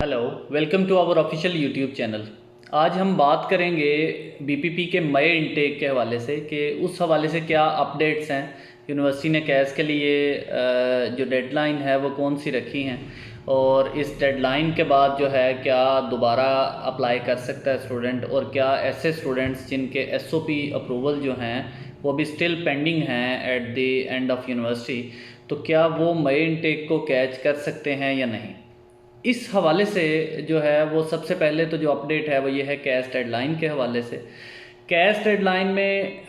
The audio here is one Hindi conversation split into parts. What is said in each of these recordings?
Hello, welcome to our official YouTube channel. आज हम बात करेंगे बीपीपी के मई इनटेक के हवाले से कि उस हवाले से क्या अपडेट्स हैं। यूनिवर्सिटी ने कैस के लिए जो डेडलाइन है वो कौन सी रखी हैं, और इस डेडलाइन के बाद जो है क्या दोबारा अप्लाई कर सकता है स्टूडेंट, और क्या ऐसे स्टूडेंट्स जिनके एसओपी अप्रूवल जो हैं वो भी स्टिल पेंडिंग हैं at the end of university, तो क्या वो मई इनटेक को कैच कर सकते हैं या नहीं। इस हवाले से जो है वो सबसे पहले तो जो अपडेट है वो ये है कैश डेडलाइन के हवाले से। कैश डेडलाइन में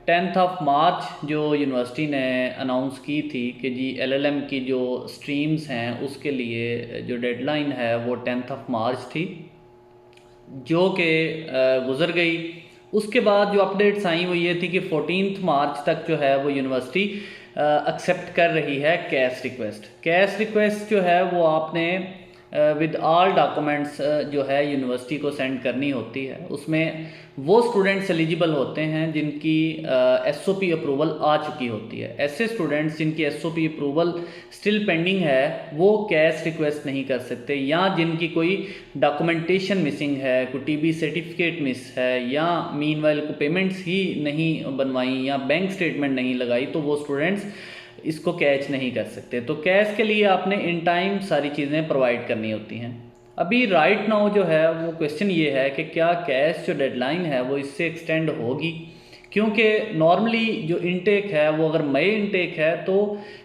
10 मार्च जो यूनिवर्सिटी ने अनाउंस की थी कि जी एलएलएम की जो स्ट्रीम्स हैं उसके लिए जो डेडलाइन है वो 10 मार्च थी, जो कि गुज़र गई। उसके बाद जो अपडेट्स आई वो ये थी कि 14 मार्च तक जो है वो यूनिवर्सिटी एक्सेप्ट कर रही है कैश रिक्वेस्ट। कैश रिक्वेस्ट जो है वो आपने विद ऑल डॉक्यूमेंट्स जो है यूनिवर्सिटी को सेंड करनी होती है। उसमें वो स्टूडेंट्स एलिजिबल होते हैं जिनकी एसओपी अप्रूवल आ चुकी होती है। ऐसे स्टूडेंट्स जिनकी एसओपी अप्रूवल स्टिल पेंडिंग है वो कैश रिक्वेस्ट नहीं कर सकते, या जिनकी कोई डॉक्यूमेंटेशन मिसिंग है, कोई टीबी सर्टिफिकेट मिस है, या मीनवाइल को पेमेंट्स ही नहीं बनवाई या बैंक स्टेटमेंट नहीं लगाई, तो वो स्टूडेंट्स इसको कैच नहीं कर सकते। तो कैश के लिए आपने इन टाइम सारी चीज़ें प्रोवाइड करनी होती हैं। अभी राइट नाउ जो है वो क्वेश्चन ये है कि क्या कैश जो डेडलाइन है वो इससे एक्सटेंड होगी, क्योंकि नॉर्मली जो इनटेक है वो अगर मई इनटेक है तो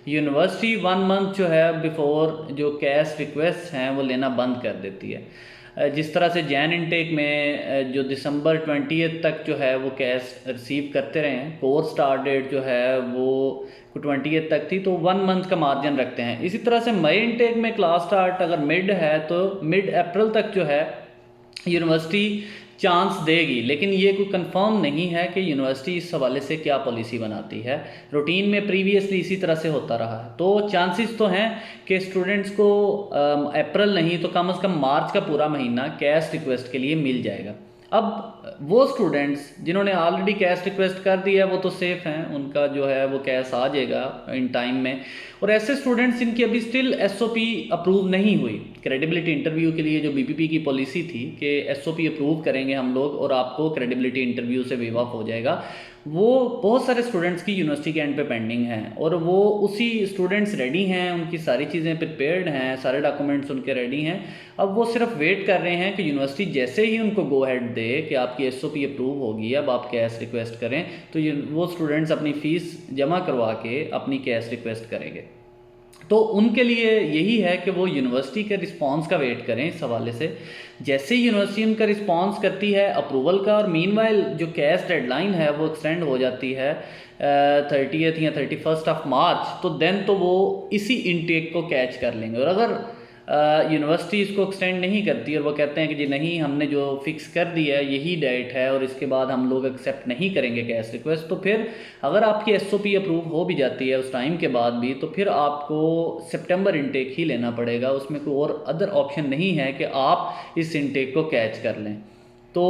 यूनिवर्सिटी 1 मंथ जो है बिफोर जो कैश रिक्वेस्ट हैं वो लेना बंद कर देती है। जिस तरह से जैन इनटेक में जो दिसंबर 20 तक जो है वो कैश रिसीव करते रहे हैं, कोर्स स्टार्ट डेट जो है वो 20 तक थी, तो 1 मंथ का मार्जिन रखते हैं। इसी तरह से मई इनटेक में क्लास स्टार्ट अगर मिड है तो मिड अप्रैल तक जो है यूनिवर्सिटी चांस देगी, लेकिन ये कोई कंफर्म नहीं है कि यूनिवर्सिटी इस हवाले से क्या पॉलिसी बनाती है। रूटीन में प्रीवियसली इसी तरह से होता रहा है, तो चांसेस तो हैं कि स्टूडेंट्स को अप्रैल नहीं तो कम से कम मार्च का पूरा महीना कैश रिक्वेस्ट के लिए मिल जाएगा। अब वो स्टूडेंट्स जिन्होंने ऑलरेडी कैश रिक्वेस्ट कर दिया है वो तो सेफ़ हैं, उनका जो है वो कैश आ जाएगा इन टाइम में। और ऐसे स्टूडेंट्स जिनकी अभी स्टिल एसओपी अप्रूव नहीं हुई, क्रेडिबिलिटी इंटरव्यू के लिए जो बीपीपी की पॉलिसी थी कि एसओपी अप्रूव करेंगे हम लोग और आपको क्रेडिबिलिटी इंटरव्यू से वेव ऑफ हो जाएगा, वो बहुत सारे स्टूडेंट्स की यूनिवर्सिटी के एंड पे पेंडिंग हैं, और वो उसी स्टूडेंट्स रेडी हैं, उनकी सारी चीज़ें प्रिपेयर्ड हैं, सारे डॉक्यूमेंट्स उनके रेडी हैं। अब वो सिर्फ वेट कर रहे हैं कि यूनिवर्सिटी जैसे ही उनको गो हेड दे कि आपकी एसओपी अप्रूव होगी, अब आप कैश रिक्वेस्ट करें, तो वो स्टूडेंट्स अपनी फ़ीस जमा करवा के अपनी कैश रिक्वेस्ट करेंगे। तो उनके लिए यही है कि वो यूनिवर्सिटी के रिस्पांस का वेट करें इस हवाले से। जैसे ही यूनिवर्सिटी उनका रिस्पांस करती है अप्रूवल का, और मीनवाइल जो कैश डेडलाइन है वो एक्सटेंड हो जाती है 30th या 31 मार्च, तो देन तो वो इसी इनटेक को कैच कर लेंगे। और अगर यूनिवर्सिटी इसको एक्सटेंड नहीं करती और वो कहते हैं कि जी नहीं, हमने जो फिक्स कर दिया है यही डेट है और इसके बाद हम लोग एक्सेप्ट नहीं करेंगे कैश रिक्वेस्ट, तो फिर अगर आपकी एसओपी अप्रूव हो भी जाती है उस टाइम के बाद भी, तो फिर आपको सितंबर इनटेक ही लेना पड़ेगा। उसमें कोई और अदर ऑप्शन नहीं है कि आप इस इनटेक को कैच कर लें। तो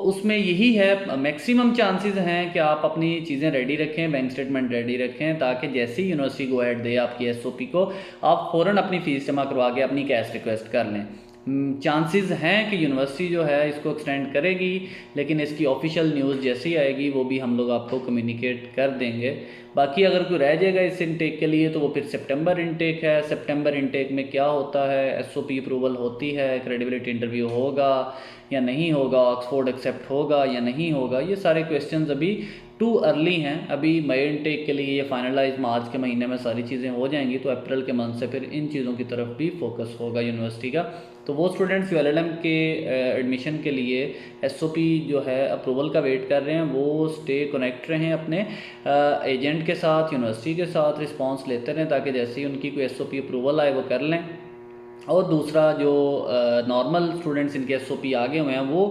उसमें यही है, मैक्सिमम चांसेस हैं कि आप अपनी चीज़ें रेडी रखें, बैंक स्टेटमेंट रेडी रखें, ताकि जैसे ही यूनिवर्सिटी गो हेड दे आपकी एसओपी को, आप फ़ौरन अपनी फ़ीस जमा करवा के अपनी कैश रिक्वेस्ट कर लें। चांसेस हैं कि यूनिवर्सिटी जो है इसको एक्सटेंड करेगी, लेकिन इसकी ऑफिशियल न्यूज़ जैसी आएगी वो भी हम लोग आपको कम्युनिकेट कर देंगे। बाकी अगर कोई रह जाएगा इस इनटेक के लिए तो वो फिर सितंबर इनटेक है। सितंबर इनटेक में क्या होता है, एसओपी अप्रूवल होती है, क्रेडिबिलिटी इंटरव्यू होगा या नहीं होगा, ऑक्सफोर्ड एक्सेप्ट होगा या नहीं होगा, ये सारे क्वेश्चंस अभी टू अर्ली हैं। अभी मई इनटेक के लिए ये फाइनलाइज मार्च के महीने में सारी चीज़ें हो जाएंगी, तो अप्रैल के मंथ से फिर इन चीज़ों की तरफ भी फोकस होगा यूनिवर्सिटी का। तो वो स्टूडेंट्स जो एलएलएम के एडमिशन के लिए एसओपी जो है अप्रूवल का वेट कर रहे हैं, वो स्टे कनेक्ट रहें अपने एजेंट के साथ, यूनिवर्सिटी के साथ रिस्पांस लेते रहें, ताकि जैसे ही उनकी कोई एसओपी अप्रूवल आए वो कर लें। और दूसरा जो नॉर्मल स्टूडेंट्स इनके एसओपी आगे हुए हैं वो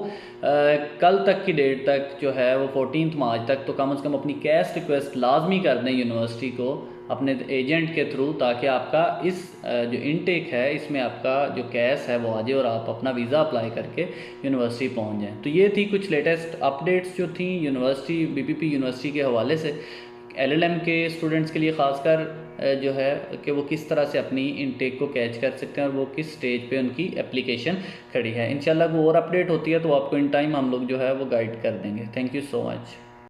कल तक की डेट तक जो है वो 14 मार्च तक तो कम से कम अपनी कैश रिक्वेस्ट लाजमी कर दें यूनिवर्सिटी को अपने एजेंट के थ्रू, ताकि आपका इस जो इनटेक है इसमें आपका जो कैश है वो आ जाए और आप अपना वीज़ा अप्लाई करके यूनिवर्सिटी पहुंच जाएं। तो ये थी कुछ लेटेस्ट अपडेट्स जो थी यूनिवर्सिटी बीपीपी यूनिवर्सिटी के हवाले से एलएलएम के स्टूडेंट्स के लिए, ख़ासकर जो है कि वो किस तरह से अपनी इनटेक को कैच कर सकते हैं और वो किस स्टेज पे उनकी एप्लीकेशन खड़ी है। इंशाल्लाह वो और अपडेट होती है तो आपको इन टाइम हम लोग जो है वो गाइड कर देंगे। Thank you so much.